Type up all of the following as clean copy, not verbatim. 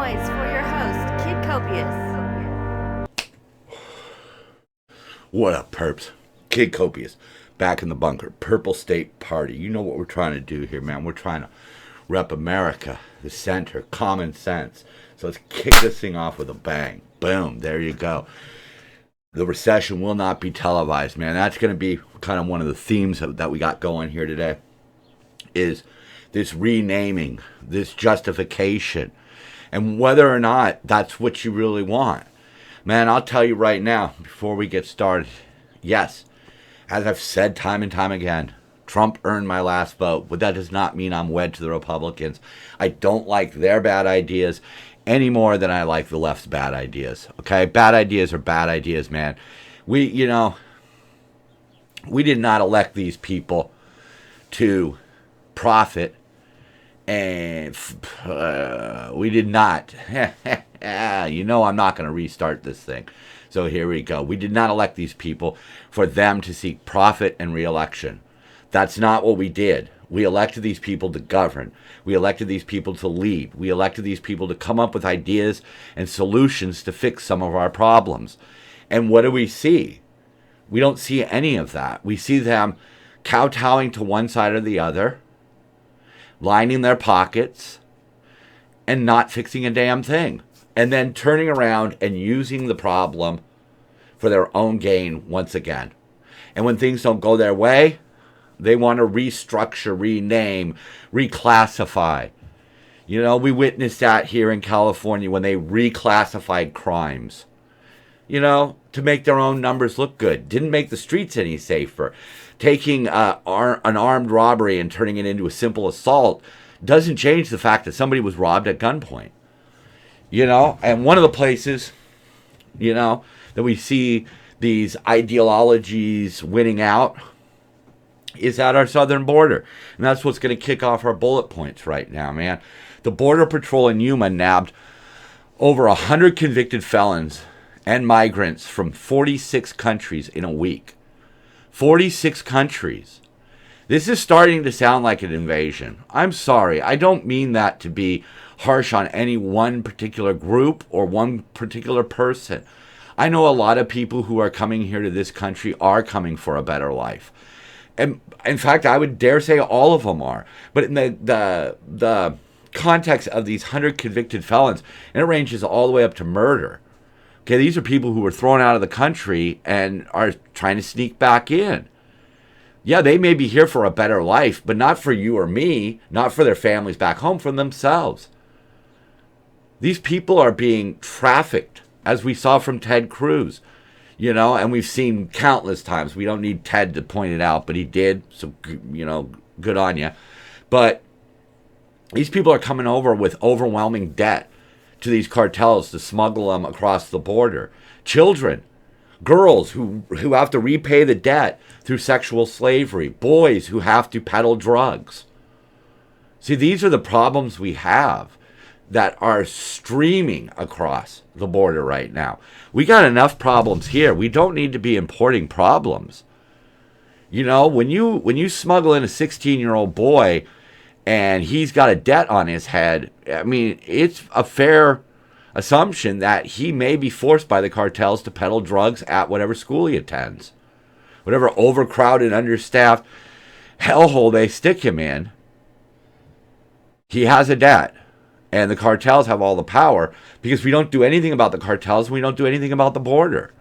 noise for your host, Kid Copious. What up, perps? Kid Copious, back in the bunker. Purple State Party. You know what we're trying to do here, man. We're trying to rep America, the center, common sense. So let's kick this thing off with a bang. Boom, there you go. The recession will not be televised, man. That's going to be kind of one of the themes that we got going here today, is this renaming, this justification, and whether or not that's what you really want. Man, I'll tell you right now, before we get started, yes, as I've said time and time again, Trump earned my last vote, but that does not mean I'm wed to the Republicans. I don't like their bad ideas any more than I like the left's bad ideas, okay? Bad ideas are bad ideas, man. We did not elect these people to profit, and we did not. I'm not going to restart this thing. So here we go. We did not elect these people for them to seek profit and re-election. That's not what we did. We elected these people to govern. We elected these people to lead. We elected these people to come up with ideas and solutions to fix some of our problems. And what do we see? We don't see any of that. We see them kowtowing to one side or the other, lining their pockets, and not fixing a damn thing. And then turning around and using the problem for their own gain once again. And when things don't go their way, they want to restructure, rename, reclassify. You know, we witnessed that here in California when they reclassified crimes, to make their own numbers look good. Didn't make the streets any safer. Taking an armed robbery and turning it into a simple assault doesn't change the fact that somebody was robbed at gunpoint. And one of the places, that we see these ideologies winning out is at our southern border. And that's what's going to kick off our bullet points right now, man. The Border Patrol in Yuma nabbed over 100 convicted felons and migrants from 46 countries in a week. 46 countries. This is starting to sound like an invasion. I'm sorry. I don't mean that to be harsh on any one particular group or one particular person. I know a lot of people who are coming here to this country are coming for a better life. And in fact, I would dare say all of them are. But in the context of these 100 convicted felons, and it ranges all the way up to murder. Okay, these are people who were thrown out of the country and are trying to sneak back in. Yeah, they may be here for a better life, but not for you or me, not for their families back home, for themselves. These people are being trafficked, as we saw from Ted Cruz, and we've seen countless times. We don't need Ted to point it out, but he did, so, good on you. But these people are coming over with overwhelming debt to these cartels to smuggle them across the border. Children, girls who have to repay the debt through sexual slavery, boys who have to peddle drugs. See, these are the problems we have that are streaming across the border right now. We got enough problems here. We don't need to be importing problems. When you smuggle in a 16-year-old boy and he's got a debt on his head, I mean, it's a fair assumption that he may be forced by the cartels to peddle drugs at whatever school he attends. Whatever overcrowded, understaffed hellhole they stick him in, he has a debt. And the cartels have all the power because we don't do anything about the cartels and we don't do anything about the border.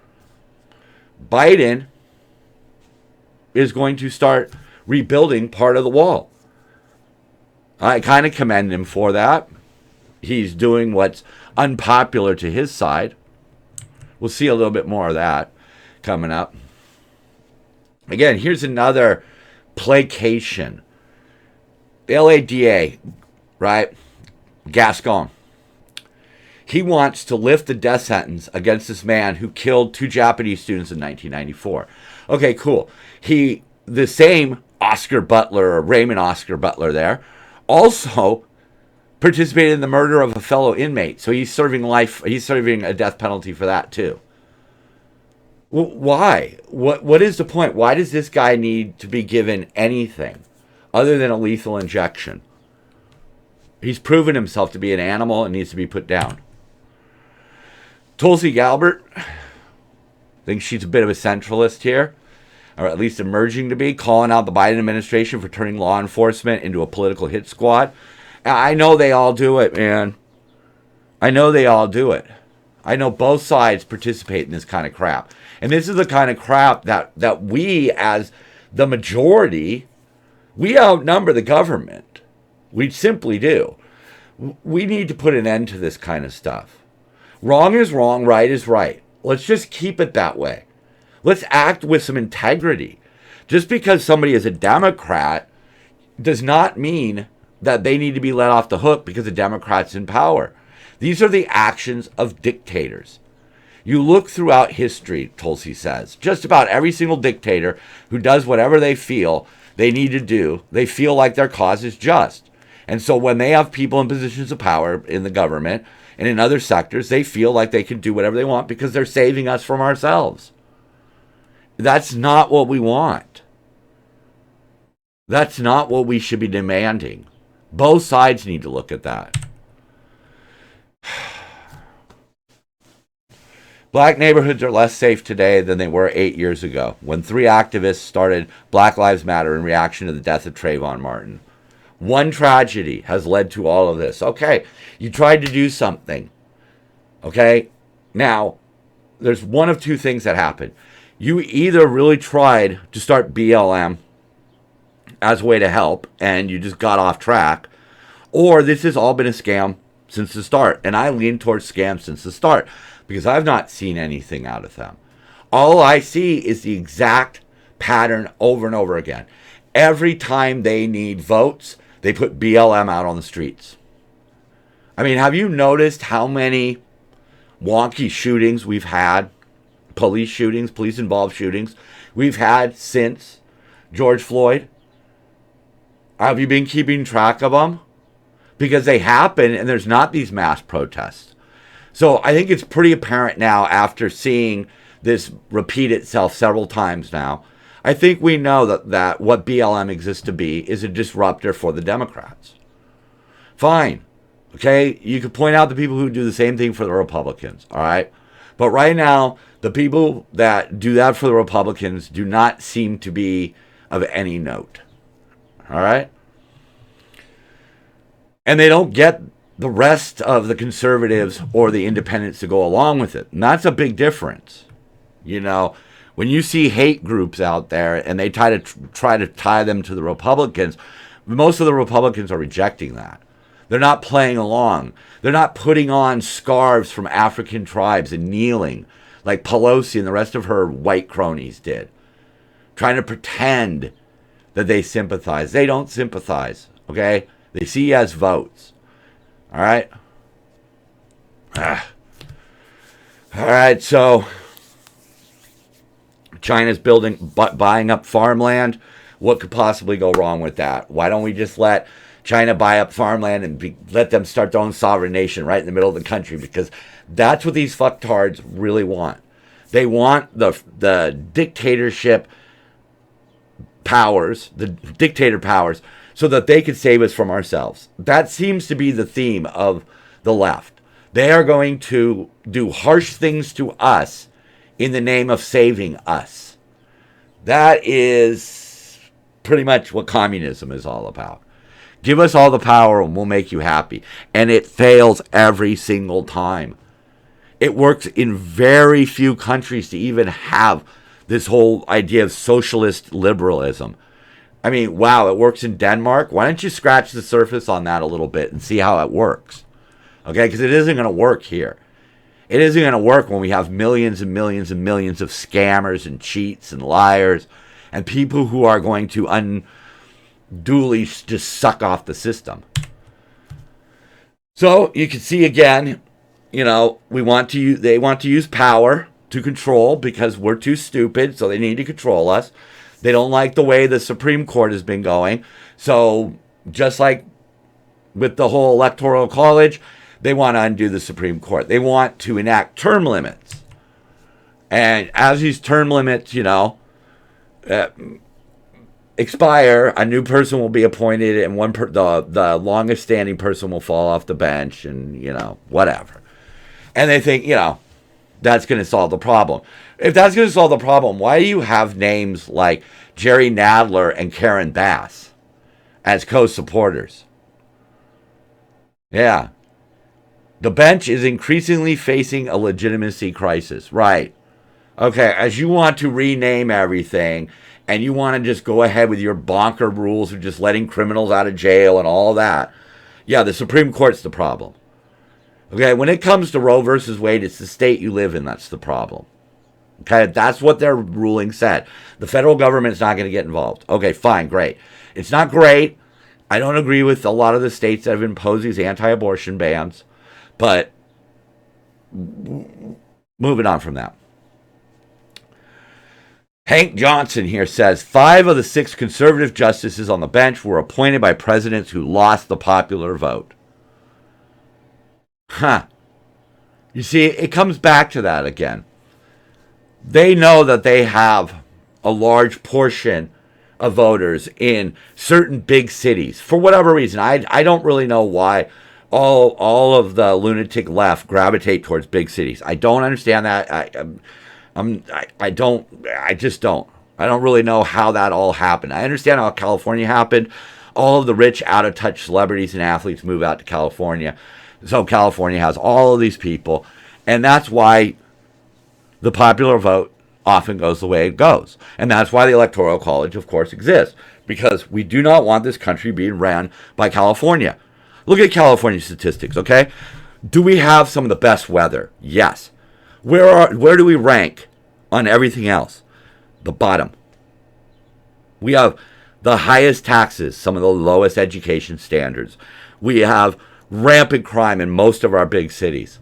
Biden is going to start rebuilding part of the wall. I kind of commend him for that. He's doing what's unpopular to his side. We'll see a little bit more of that coming up. Again, here's another placation. The LADA, right? Gascon. He wants to lift the death sentence against this man who killed 2 Japanese students in 1994. Okay, cool. The same Oscar Butler, or Raymond Oscar Butler there, also participated in the murder of a fellow inmate. So he's serving a death penalty for that too. Well, why? What is the point? Why does this guy need to be given anything other than a lethal injection? He's proven himself to be an animal and needs to be put down. Tulsi Gabbard thinks she's a bit of a centralist here, or at least emerging to be, calling out the Biden administration for turning law enforcement into a political hit squad. I know they all do it, man. I know they all do it. I know both sides participate in this kind of crap. And this is the kind of crap that we, as the majority, we outnumber the government. We simply do. We need to put an end to this kind of stuff. Wrong is wrong, right is right. Let's just keep it that way. Let's act with some integrity. Just because somebody is a Democrat does not mean that they need to be let off the hook because the Democrat's in power. These are the actions of dictators. You look throughout history, Tulsi says, just about every single dictator who does whatever they feel they need to do, they feel like their cause is just. And so when they have people in positions of power in the government and in other sectors, they feel like they can do whatever they want because they're saving us from ourselves. That's not what we want. That's not what we should be demanding. Both sides need to look at that. Black neighborhoods are less safe today than they were 8 years ago, when 3 activists started Black Lives Matter in reaction to the death of Trayvon Martin. One tragedy has led to all of this. Okay, you tried to do something. Okay, now, there's one of two things that happened. You either really tried to start BLM as a way to help, and you just got off track, or this has all been a scam since the start. And I lean towards scam since the start, because I've not seen anything out of them. All I see is the exact pattern over and over again. Every time they need votes, they put BLM out on the streets. I mean, have you noticed how many wonky shootings we've had? Police shootings, police-involved shootings we've had since George Floyd? Have you been keeping track of them? Because they happen and there's not these mass protests. So I think it's pretty apparent now, after seeing this repeat itself several times now, I think we know that what BLM exists to be is a disruptor for the Democrats. Fine. Okay? You could point out the people who do the same thing for the Republicans. All right? But right now, the people that do that for the Republicans do not seem to be of any note. All right? And they don't get the rest of the conservatives or the independents to go along with it. And that's a big difference. You know, when you see hate groups out there and they try to tie them to the Republicans, most of the Republicans are rejecting that. They're not playing along. They're not putting on scarves from African tribes and kneeling like Pelosi and the rest of her white cronies did, trying to pretend that they sympathize. They don't sympathize, okay? They see you as votes. All right? All right, so China's buying up farmland. What could possibly go wrong with that? Why don't we just let China buy up farmland and let them start their own sovereign nation right in the middle of the country? Because that's what these fucktards really want. They want the dictatorship powers, the dictator powers, so that they could save us from ourselves. That seems to be the theme of the left. They are going to do harsh things to us in the name of saving us. That is pretty much what communism is all about. Give us all the power and we'll make you happy. And it fails every single time. It works in very few countries to even have this whole idea of socialist liberalism. I mean, wow, it works in Denmark. Why don't you scratch the surface on that a little bit and see how it works? Okay, because it isn't going to work here. It isn't going to work when we have millions and millions and millions of scammers and cheats and liars and people who are going to unduly just suck off the system. So you can see again, you know, they want to use power to control because we're too stupid, so they need to control us. They don't like the way the Supreme Court has been going. So just like with the whole Electoral College, they want to undo the Supreme Court. They want to enact term limits. And as these term limits, you know, expire, a new person will be appointed, and the longest standing person will fall off the bench, and whatever. And they think that's going to solve the problem. If that's going to solve the problem, why do you have names like Jerry Nadler and Karen Bass as co-supporters? Yeah. The bench is increasingly facing a legitimacy crisis. Right. Okay, as you want to rename everything, and you want to just go ahead with your bonker rules of just letting criminals out of jail and all that, yeah, the Supreme Court's the problem. Okay, when it comes to Roe versus Wade, it's the state you live in that's the problem. Okay, that's what their ruling said. The federal government's not going to get involved. Okay, fine, great. It's not great. I don't agree with a lot of the states that have imposed these anti-abortion bans, but moving on from that. Hank Johnson here says 5 of the 6 conservative justices on the bench were appointed by presidents who lost the popular vote. Huh. You see, it comes back to that again. They know that they have a large portion of voters in certain big cities. For whatever reason, I don't really know why all of the lunatic left gravitate towards big cities. I don't understand that. I just don't. I don't really know how that all happened. I understand how California happened. All of the rich, out-of-touch celebrities and athletes move out to California. So California has all of these people. And that's why the popular vote often goes the way it goes. And that's why the Electoral College, of course, exists. Because we do not want this country being ran by California. Look at California statistics, okay? Do we have some of the best weather? Yes. Where do we rank on everything else? The bottom. We have the highest taxes, some of the lowest education standards. We have rampant crime in most of our big cities.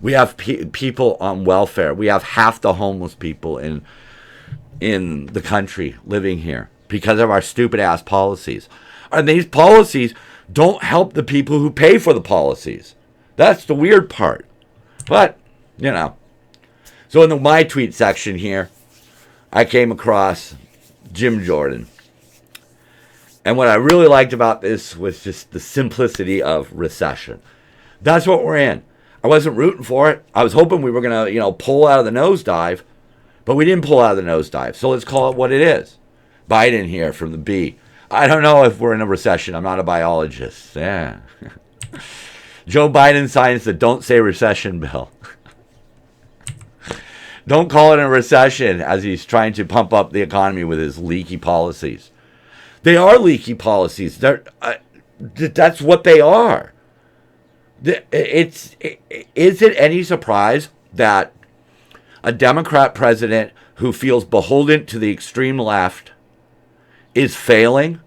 We have people on welfare. We have half the homeless people in the country living here because of our stupid ass policies. And these policies don't help the people who pay for the policies. That's the weird part. But, So in the My Tweet section here, I came across Jim Jordan. And what I really liked about this was just the simplicity of recession. That's what we're in. I wasn't rooting for it. I was hoping we were going to, pull out of the nosedive. But we didn't pull out of the nosedive. So let's call it what it is. Biden here from the B. I don't know if we're in a recession. I'm not a biologist. Yeah. Joe Biden signs the Don't Say Recession bill. Don't call it a recession as he's trying to pump up the economy with his leaky policies. They are leaky policies. That's what they are. Is it any surprise that a Democrat president who feels beholden to the extreme left is failing?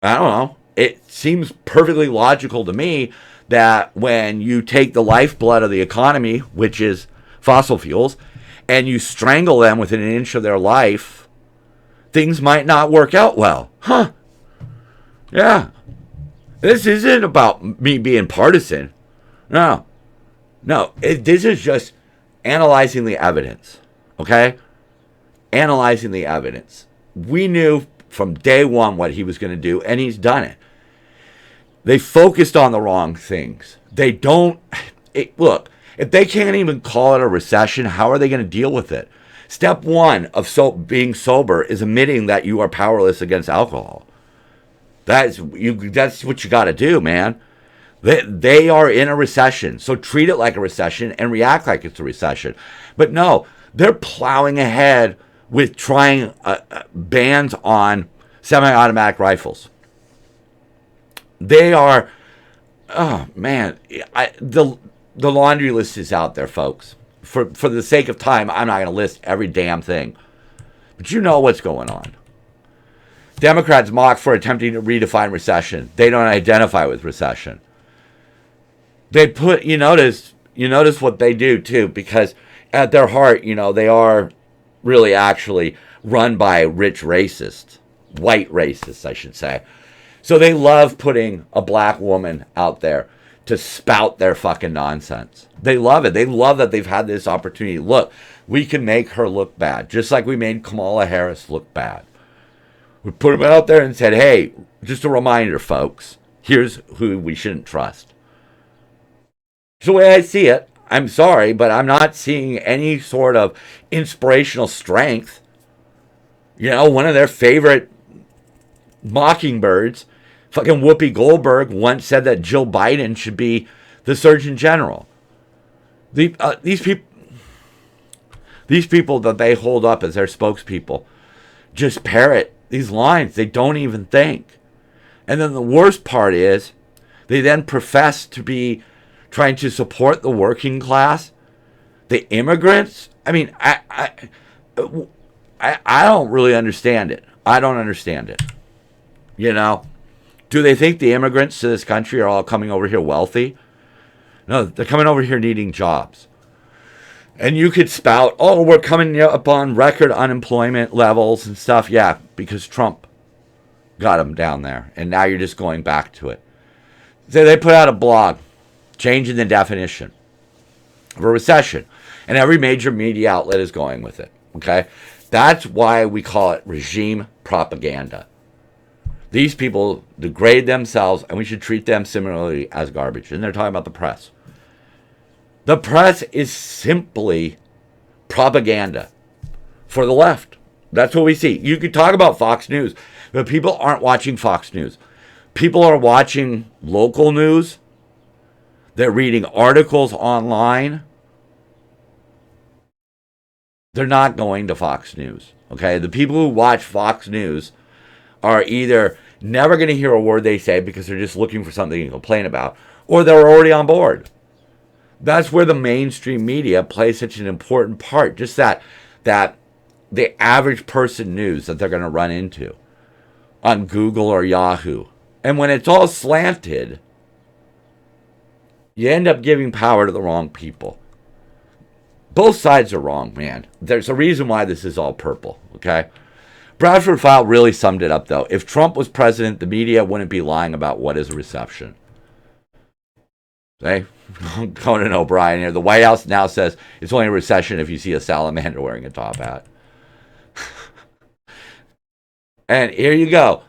I don't know. It seems perfectly logical to me that when you take the lifeblood of the economy, which is fossil fuels, and you strangle them within an inch of their life, things might not work out well. Huh. Yeah. This isn't about me being partisan. No. This is just analyzing the evidence. Okay? Analyzing the evidence. We knew from day one what he was going to do, and he's done it. They focused on the wrong things. They don't... Look, if they can't even call it a recession, how are they going to deal with it? Step one of being sober is admitting that you are powerless against alcohol. That's what you got to do, man. They are in a recession, so treat it like a recession and react like it's a recession. But no, they're plowing ahead with trying bans on semi-automatic rifles. They are, oh man, the laundry list is out there, folks. For the sake of time, I'm not going to list every damn thing. But you know what's going on. Democrats mock for attempting to redefine recession. They don't identify with recession. They put, you notice what they do too, because at their heart, they are really actually run by rich racists, white racists, I should say. So they love putting a black woman out there to spout their fucking nonsense. They love it. They love that they've had this opportunity. Look, we can make her look bad, just like we made Kamala Harris look bad. We put them out there and said, hey, just a reminder, folks, here's who we shouldn't trust. It's the way I see it. I'm sorry, but I'm not seeing any sort of inspirational strength. You know, one of their favorite mockingbirds, fucking Whoopi Goldberg, once said that Jill Biden should be the Surgeon General. These people that they hold up as their spokespeople just parrot these lines. They don't even think. And then the worst part is they then profess to be trying to support the working class, the immigrants. I mean, I don't really understand it. I don't understand it. You know, do they think the immigrants to this country are all coming over here wealthy? No, they're coming over here needing jobs. And you could spout, oh, we're coming up on record unemployment levels and stuff. Yeah, because Trump got them down there. And now you're just going back to it. So they put out a blog changing the definition of a recession. And every major media outlet is going with it. Okay? That's why we call it regime propaganda. These people degrade themselves, and we should treat them similarly as garbage. And they're talking about the press. The press is simply propaganda for the left. That's what we see. You could talk about Fox News, but people aren't watching Fox News. People are watching local news. They're reading articles online. They're not going to Fox News. Okay? The people who watch Fox News are either never going to hear a word they say because they're just looking for something to complain about, or they're already on board. That's where the mainstream media plays such an important part. Just that the average person news that they're going to run into on Google or Yahoo. And when it's all slanted, you end up giving power to the wrong people. Both sides are wrong, man. There's a reason why this is all purple, okay? Bradford File really summed it up, though. If Trump was president, the media wouldn't be lying about what is a recession. Okay? Conan O'Brien here. The White House now says it's only a recession if you see a salamander wearing a top hat. And here you go.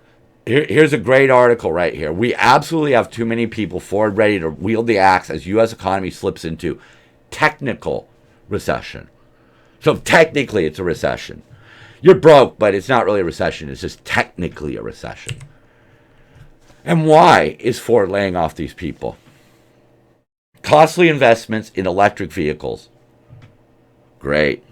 Here's a great article right here. We absolutely have too many people forward ready to wield the axe as U.S. economy slips into technical recession. So technically it's a recession. You're broke, but it's not really a recession. It's just technically a recession. And why is Ford laying off these people? Costly investments in electric vehicles. Great.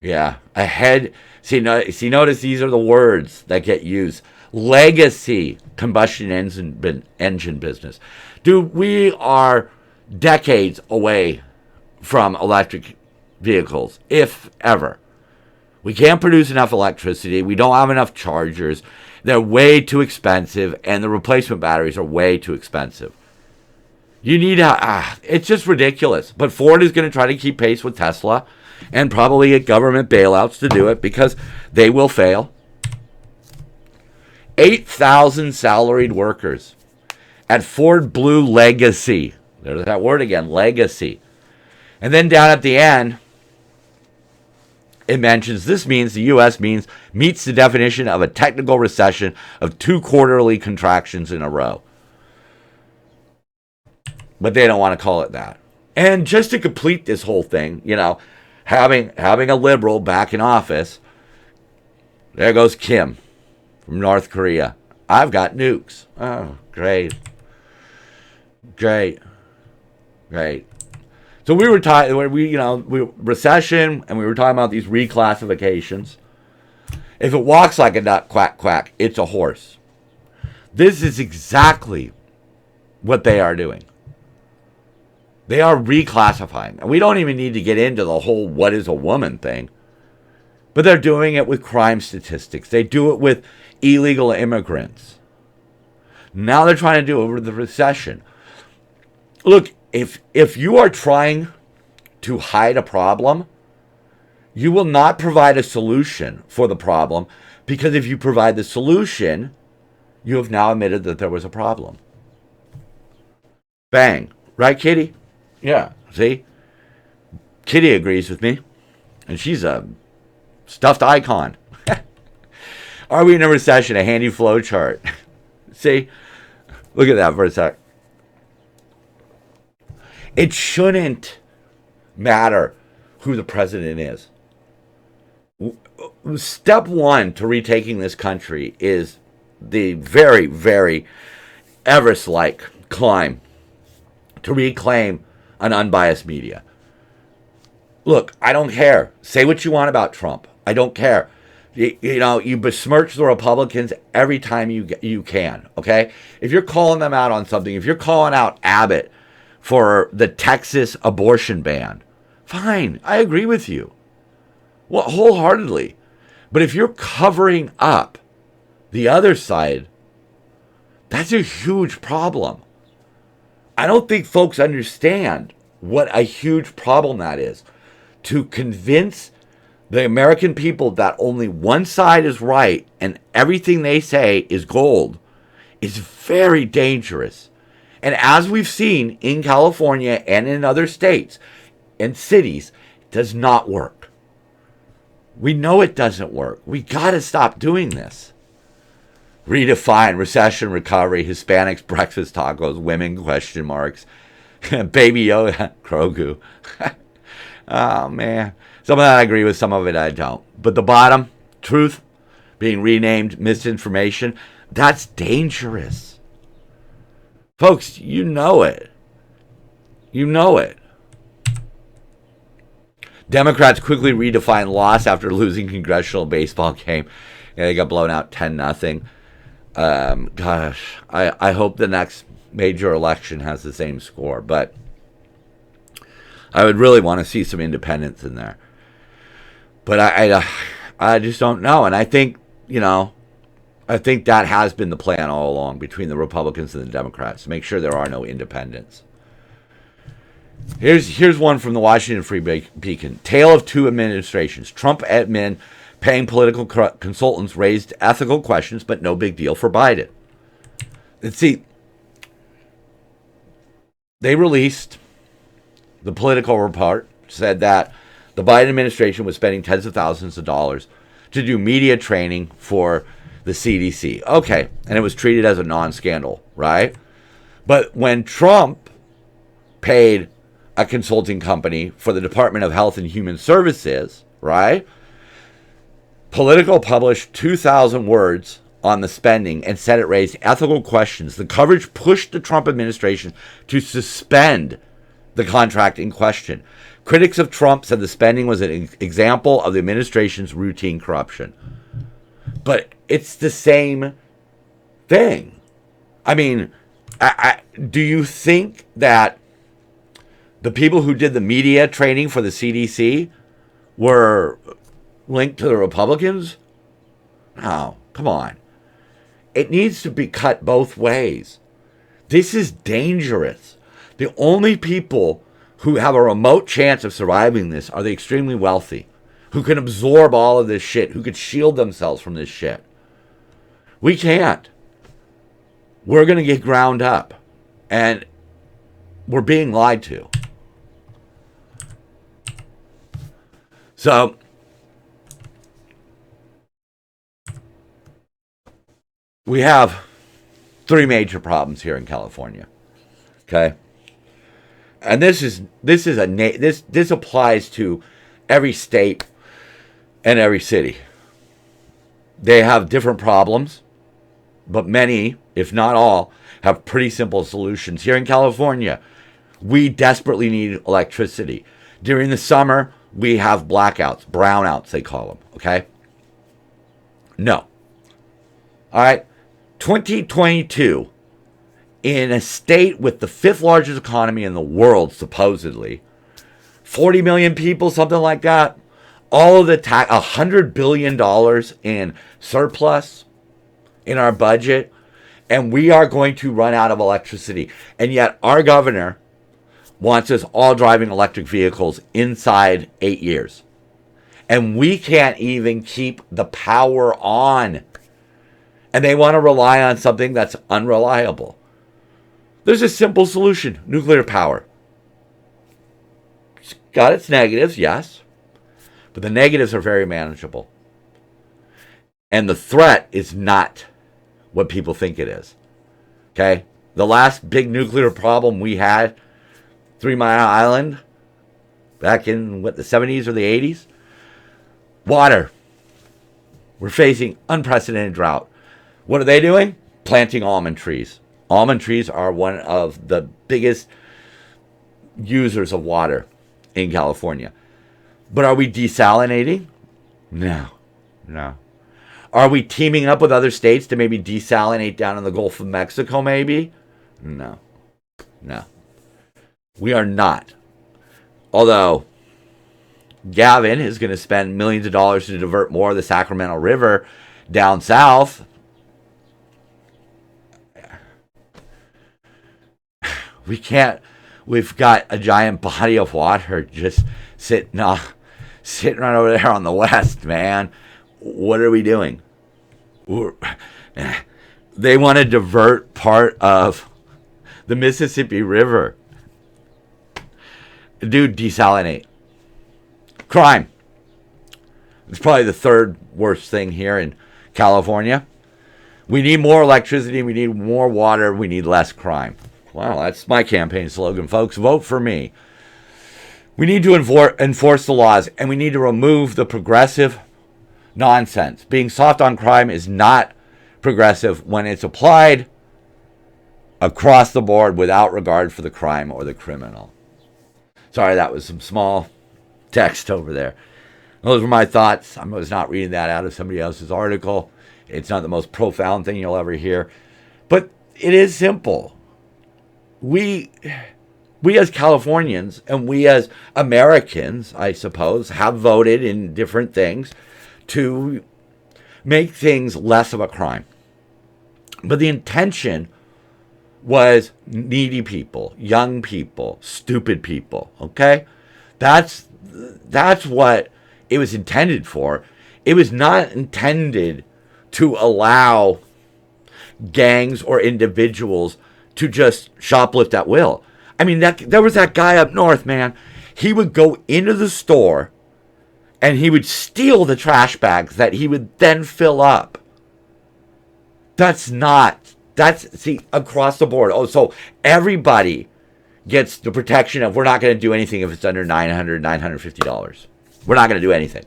Yeah. Ahead. See, notice these are the words that get used. Legacy combustion engine business. Dude, we are decades away from electric vehicles, if ever. We can't produce enough electricity. We don't have enough chargers. They're way too expensive, and the replacement batteries are way too expensive. You need it's just ridiculous. But Ford is going to try to keep pace with Tesla and probably get government bailouts to do it because they will fail. 8,000 salaried workers at Ford Blue Legacy. There's that word again, legacy. And then down at the end, it mentions this means the U.S. meets the definition of a technical recession of 2 quarterly contractions in a row. But they don't want to call it that. And just to complete this whole thing, you know, having a liberal back in office, there goes Kim from North Korea. I've got nukes. Oh, great. Great. Great. So we were talking, recession, and we were talking about these reclassifications. If it walks like a duck, quack, quack, it's a horse. This is exactly what they are doing. They are reclassifying. And we don't even need to get into the whole what is a woman thing. But they're doing it with crime statistics. They do it with illegal immigrants. Now they're trying to do it with the recession. Look, if you are trying to hide a problem, you will not provide a solution for the problem, because if you provide the solution, you have now admitted that there was a problem. Bang. Right, Kitty? Yeah. See? Kitty agrees with me, and she's a stuffed icon. Are we in a recession? A handy flow chart. See? Look at that for a sec. It shouldn't matter who the president is. Step one to retaking this country is the very, very Everest-like climb to reclaim an unbiased media. Look, I don't care. Say what you want about Trump. I don't care. You besmirch the Republicans every time you can, okay? If you're calling them out on something, if you're calling out Abbott for the Texas abortion ban, fine, I agree with you. Well, wholeheartedly. But if you're covering up the other side, that's a huge problem. I don't think folks understand what a huge problem that is. To convince the American people that only one side is right and everything they say is gold is very dangerous. And as we've seen in California and in other states and cities, it does not work. We know it doesn't work. We got to stop doing this. Redefine, recession, recovery, Hispanics, breakfast tacos, women, question marks, Baby Yoda, Grogu. Oh, man. Some of that I agree with, some of it I don't. But the bottom, truth, being renamed misinformation, that's dangerous. Folks, you know it. You know it. Democrats quickly redefine loss after losing congressional baseball game. Yeah, they got blown out 10-0. Gosh, I hope the next major election has the same score. But I would really want to see some independence in there. But I just don't know. And I think, I think that has been the plan all along between the Republicans and the Democrats, to make sure there are no independents. Here's one from the Washington Free Beacon. Tale of two administrations. Trump admin paying political consultants raised ethical questions, but no big deal for Biden. And see, they released the Political report, said that the Biden administration was spending tens of thousands of dollars to do media training for the CDC. Okay, and it was treated as a non-scandal, right? But when Trump paid a consulting company for the Department of Health and Human Services, right? Political published 2,000 words on the spending and said it raised ethical questions. The coverage pushed the Trump administration to suspend the contract in question. Critics of Trump said the spending was an example of the administration's routine corruption. But it's the same thing. I mean, do you think that the people who did the media training for the CDC were linked to the Republicans? No, come on. It needs to be cut both ways. This is dangerous. The only people who have a remote chance of surviving this are the extremely wealthy, who can absorb all of this shit, who could shield themselves from this shit. We can't. We're going to get ground up, and we're being lied to. So, we have three major problems here in California. Okay? And this applies to every state and every city. They have different problems, but many, if not all, have pretty simple solutions. Here in California, we desperately need electricity. During the summer, we have blackouts, brownouts they call them, okay? No. All right? 2022, in a state with the fifth largest economy in the world, supposedly, 40 million people, something like that, all of the $100 billion in surplus in our budget, and we are going to run out of electricity. And yet our governor wants us all driving electric vehicles inside 8 years. And we can't even keep the power on. And they want to rely on something that's unreliable. There's a simple solution: nuclear power. Got its negatives, yes. But the negatives are very manageable. And the threat is not what people think it is. Okay? The last big nuclear problem we had, 3 Mile Island, back in, the 70s or the 80s? Water. We're facing unprecedented drought. What are they doing? Planting almond trees. Almond trees are one of the biggest users of water in California. But are we desalinating? No. Are we teaming up with other states to maybe desalinate down in the Gulf of Mexico, maybe? No. We are not. Although Gavin is going to spend millions of dollars to divert more of the Sacramento River down south. We can't. We've got a giant body of water just sitting right over there on the west, man. What are we doing? They want to divert part of the Mississippi River. Dude, desalinate. Crime. It's probably the third worst thing here in California. We need more electricity. We need more water. We need less crime. Well, that's my campaign slogan, folks. Vote for me. We need to enforce the laws, and we need to remove the progressive nonsense. Being soft on crime is not progressive when it's applied across the board without regard for the crime or the criminal. Sorry, that was some small text over there. Those were my thoughts. I was not reading that out of somebody else's article. It's not the most profound thing you'll ever hear. But it is simple. We as Californians and we as Americans, I suppose, have voted in different things to make things less of a crime. But the intention was needy people, young people, stupid people, okay? That's what it was intended for. It was not intended to allow gangs or individuals to just shoplift at will. I mean, there was that guy up north, man. He would go into the store and he would steal the trash bags that he would then fill up. That's across the board. Oh, so everybody gets the protection of we're not going to do anything if it's under $900, $950. We're not going to do anything.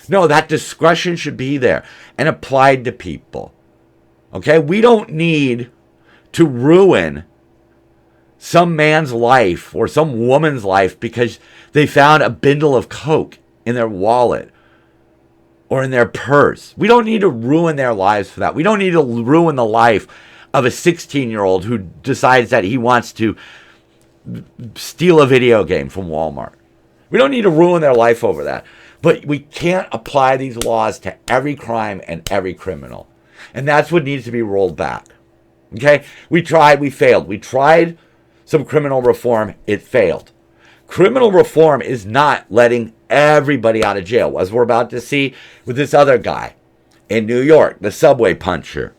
No, that discretion should be there and applied to people. Okay? We don't need to ruin some man's life or some woman's life because they found a bindle of coke in their wallet or in their purse. We don't need to ruin their lives for that. We don't need to ruin the life of a 16-year-old who decides that he wants to steal a video game from Walmart. We don't need to ruin their life over that. But we can't apply these laws to every crime and every criminal. And that's what needs to be rolled back. Okay? We tried, we failed. We tried some criminal reform, it failed. Criminal reform is not letting everybody out of jail, as we're about to see with this other guy in New York, the subway puncher.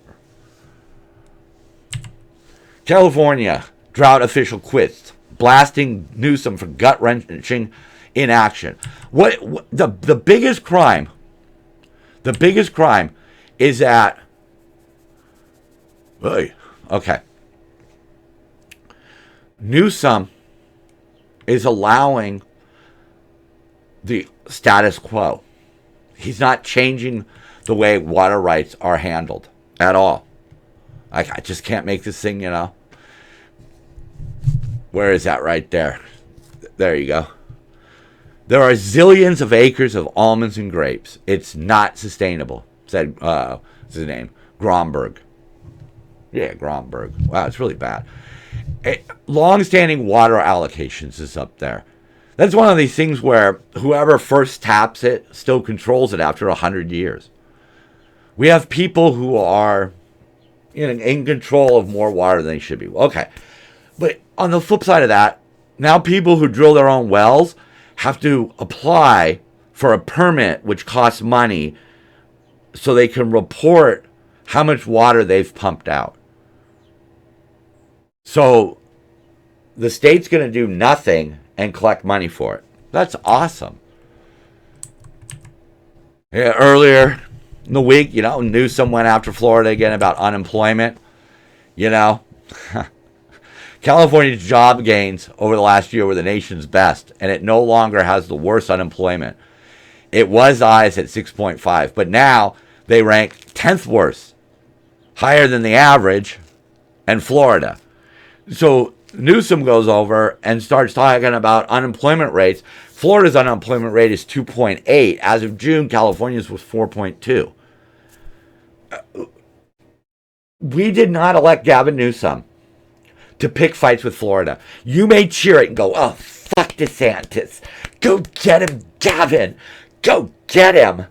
California, drought official quits, blasting Newsom for gut-wrenching inaction. The biggest crime is that, okay, Newsom is allowing the status quo. He's not changing the way water rights are handled at all. I just can't make this thing, Where is that right there? There you go. There are zillions of acres of almonds and grapes. It's not sustainable, said, what's his name? Gromberg. Yeah, Gromberg. Wow, it's really bad. Long-standing water allocations is up there. That's one of these things where whoever first taps it still controls it after 100 years. We have people who are in control of more water than they should be. Okay. But on the flip side of that, now people who drill their own wells have to apply for a permit which costs money so they can report how much water they've pumped out. So the state's going to do nothing and collect money for it. That's awesome. Yeah, earlier in the week, Newsom went after Florida again about unemployment. California's job gains over the last year were the nation's best, and it no longer has the worst unemployment. It was highest at 6.5, but now they rank 10th worst, higher than the average, and Florida. So Newsom goes over and starts talking about unemployment rates. Florida's unemployment rate is 2.8. As of June, California's was 4.2. We did not elect Gavin Newsom to pick fights with Florida. You may cheer it and go, oh, fuck DeSantis. Go get him, Gavin. Go get him.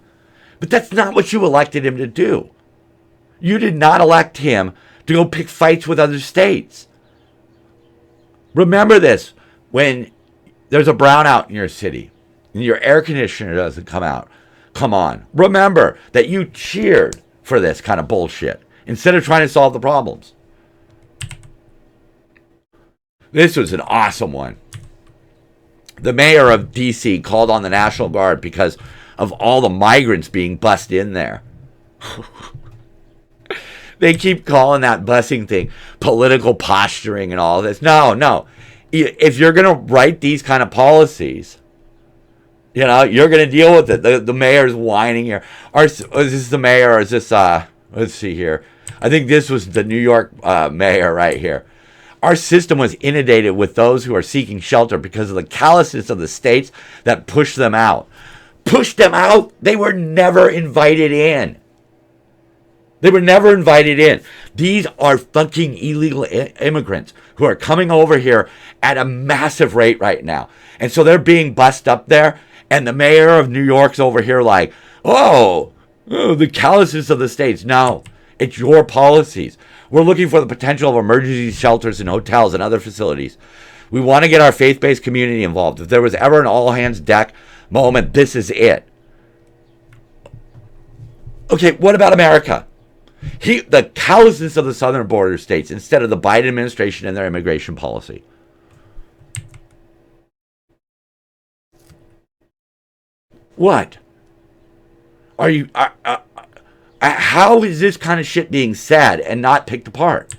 But that's not what you elected him to do. You did not elect him to go pick fights with other states. Remember this. When there's a brownout in your city and your air conditioner doesn't come on. Remember that you cheered for this kind of bullshit instead of trying to solve the problems. This was an awesome one. The mayor of D.C. called on the National Guard because of all the migrants being bussed in there. They keep calling that busing thing political posturing and all this. No. If you're going to write these kind of policies, you're going to deal with it. The mayor's whining here. Is this the mayor or is this, let's see here. I think this was the New York mayor right here. Our system was inundated with those who are seeking shelter because of the callousness of the states that pushed them out. Pushed them out? They were never invited in. These are fucking illegal immigrants who are coming over here at a massive rate right now. And so they're being bussed up there. And the mayor of New York's over here like, oh, the callousness of the states. No, it's your policies. We're looking for the potential of emergency shelters and hotels and other facilities. We want to get our faith-based community involved. If there was ever an all-hands-deck moment, this is it. Okay, what about America? The callousness of the southern border states instead of the Biden administration and their immigration policy. What? Are you... how is this kind of shit being said and not picked apart?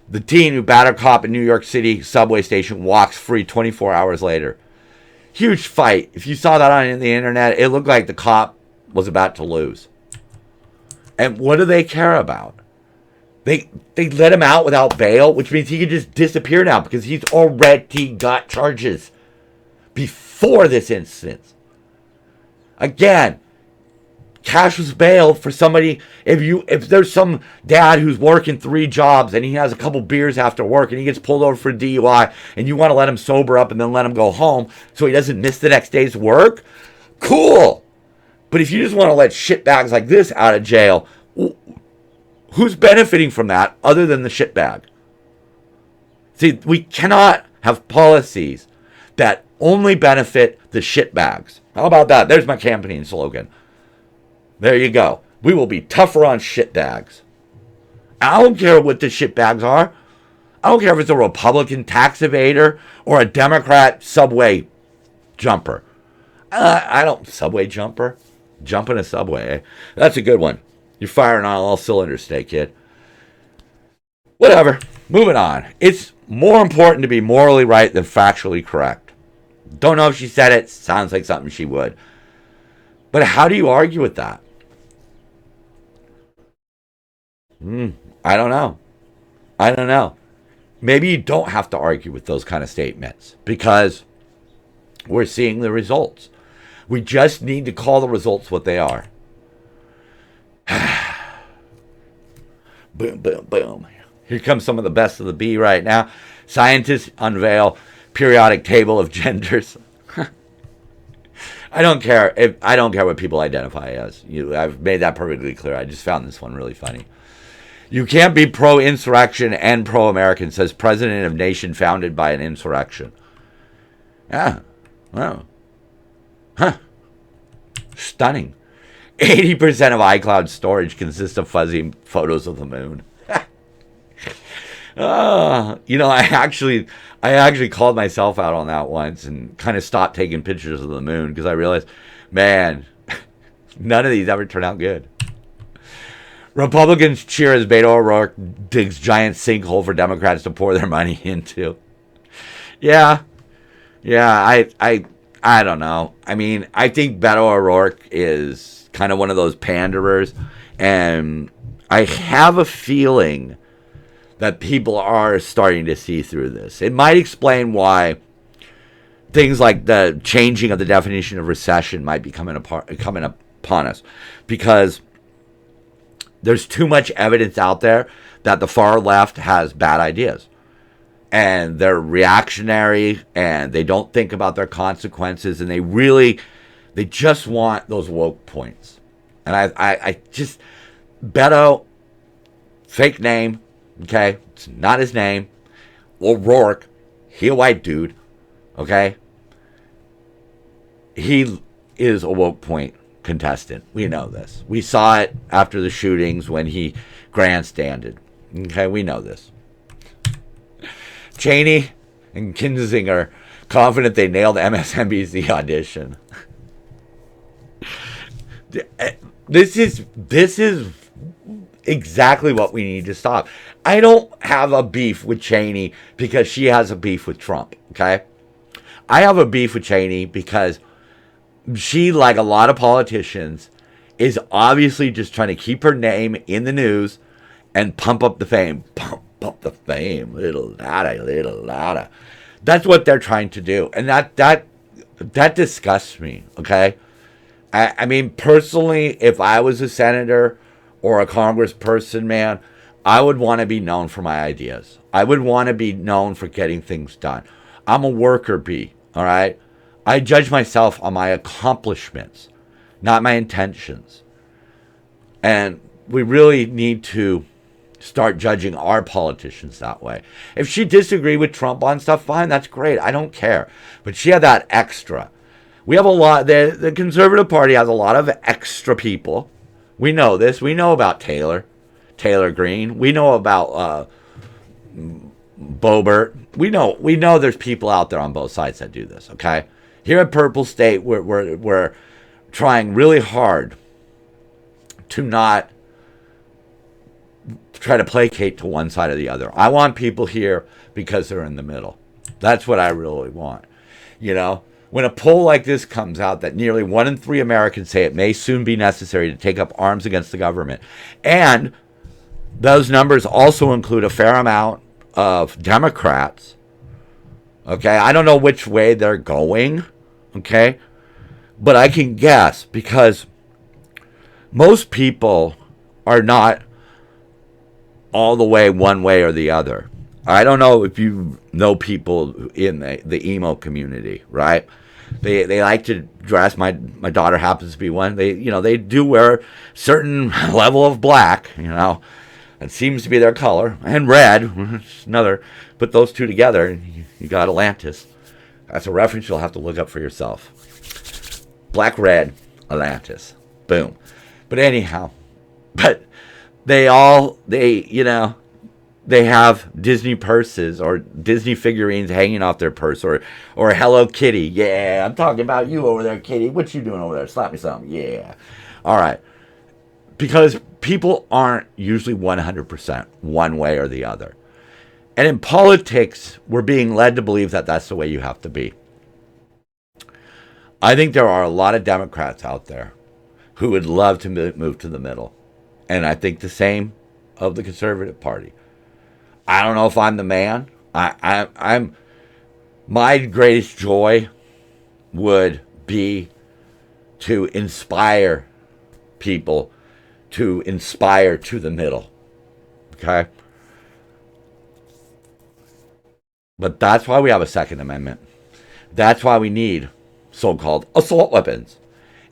The teen who battered cop in New York City subway station walks free 24 hours later. Huge fight. If you saw that on the internet, it looked like the cop was about to lose. And what do they care about? They let him out without bail, which means he can just disappear now because he's already got charges before this instance. Again, cashless bail for somebody. If there's some dad who's working 3 jobs and he has a couple beers after work and he gets pulled over for DUI and you want to let him sober up and then let him go home so he doesn't miss the next day's work, cool. But if you just want to let shitbags like this out of jail, who's benefiting from that other than the shitbag? See, we cannot have policies that only benefit the shitbags. How about that? There's my campaign slogan. There you go. We will be tougher on shitbags. I don't care what the shitbags are. I don't care if it's a Republican tax evader or a Democrat subway jumper. Subway jumper? Jumping a subway, eh? That's a good one. You're firing on all cylinders today, kid. Whatever. Moving on. It's more important to be morally right than factually correct. Don't know if she said it. Sounds like something she would. But how do you argue with that? I don't know. Maybe you don't have to argue with those kind of statements because we're seeing the results. We just need to call the results what they are. Boom, boom, boom. Here comes some of the best of the B right now. Scientists unveil periodic table of genders. I don't care what people identify as. I've made that perfectly clear. I just found this one really funny. You can't be pro-insurrection and pro-American, says president of nation founded by an insurrection. Yeah. Wow. Huh. Stunning. 80% of iCloud storage consists of fuzzy photos of the moon. I actually called myself out on that once and kind of stopped taking pictures of the moon because I realized, man, none of these ever turn out good. Republicans cheer as Beto O'Rourke digs giant sinkhole for Democrats to pour their money into. Yeah, I don't know. I mean, I think Beto O'Rourke is kind of one of those panderers, and I have a feeling that people are starting to see through this. It might explain why things like the changing of the definition of recession might be coming upon us, because there's too much evidence out there that the far left has bad ideas. And they're reactionary, and they don't think about their consequences, and they just want those woke points. And I just, Beto, fake name, okay? It's not his name. O'Rourke, he a white dude, okay? He is a woke point contestant. We know this. We saw it after the shootings when he grandstanded. Okay, we know this. Cheney and Kinzinger confident they nailed MSNBC audition. This is exactly what we need to stop. I don't have a beef with Cheney because she has a beef with Trump, okay? I have a beef with Cheney because she, like a lot of politicians, is obviously just trying to keep her name in the news and pump up the fame. Pump up the fame, little louder. That's what they're trying to do, and that disgusts me. Okay, I mean, personally, if I was a senator or a congressperson, man, I would want to be known for my ideas. I would want to be known for getting things done. I'm a worker bee. All right, I judge myself on my accomplishments, not my intentions, and we really need to start judging our politicians that way. If she disagreed with Trump on stuff, fine, that's great. I don't care. But she had that extra. We have a lot, the Conservative Party has a lot of extra people. We know this. We know about Taylor Greene. We know about Boebert. We know there's people out there on both sides that do this, okay? Here at Purple State, we're trying really hard to not try to placate to one side or the other. I want people here because they're in the middle. That's what I really want. You know, when a poll like this comes out that nearly 1 in 3 Americans say it may soon be necessary to take up arms against the government, and those numbers also include a fair amount of Democrats, okay? I don't know which way they're going, okay? But I can guess, because most people are not all the way one way or the other. I don't know if you know people in the emo community, right? They like to dress. My daughter happens to be one. They do wear certain level of black. It seems to be their color, and red. Another. Put those two together, and you got Atlantis. That's a reference you'll have to look up for yourself. Black, red, Atlantis. Boom. But anyhow, they have Disney purses or Disney figurines hanging off their purse, or Hello Kitty. Yeah, I'm talking about you over there, Kitty. What you doing over there? Slap me something. Yeah. All right. Because people aren't usually 100% one way or the other. And in politics, we're being led to believe that that's the way you have to be. I think there are a lot of Democrats out there who would love to move to the middle. And I think the same of the Conservative Party. I don't know if I'm the man. I'm my greatest joy would be to inspire people to inspire to the middle. Okay? But that's why we have a Second Amendment. That's why we need so-called assault weapons.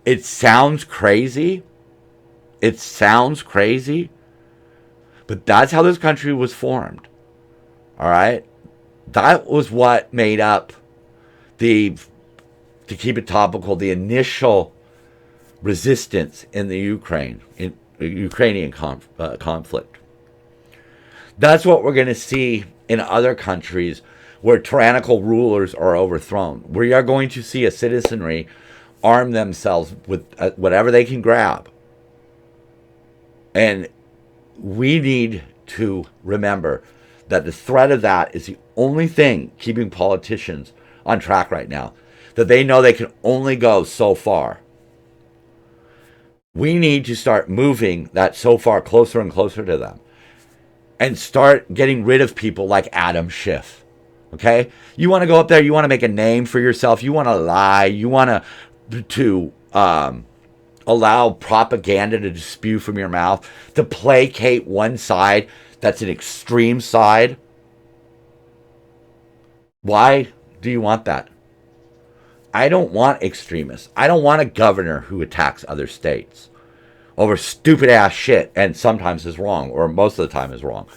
It sounds crazy. But that's how this country was formed. All right? That was what made up to keep it topical, the initial resistance in the Ukrainian conflict. That's what we're going to see in other countries where tyrannical rulers are overthrown. We are going to see a citizenry arm themselves with whatever they can grab. And we need to remember that the threat of that is the only thing keeping politicians on track right now. That they know they can only go so far. We need to start moving that so far closer and closer to them. And start getting rid of people like Adam Schiff. Okay? You want to go up there, you want to make a name for yourself, you want to lie, you want to allow propaganda to spew from your mouth, to placate one side that's an extreme side. Why do you want that? I don't want extremists. I don't want a governor who attacks other states over stupid ass shit and sometimes is wrong, or most of the time is wrong.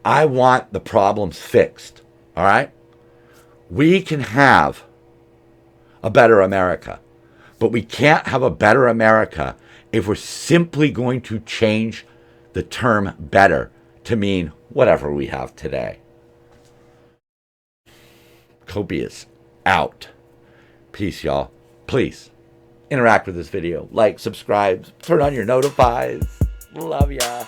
I want the problems fixed. All right? We can have a better America, but we can't have a better America if we're simply going to change the term better to mean whatever we have today. Copious out. Peace, y'all. Please interact with this video. Like, subscribe, turn on your notifies. Love ya.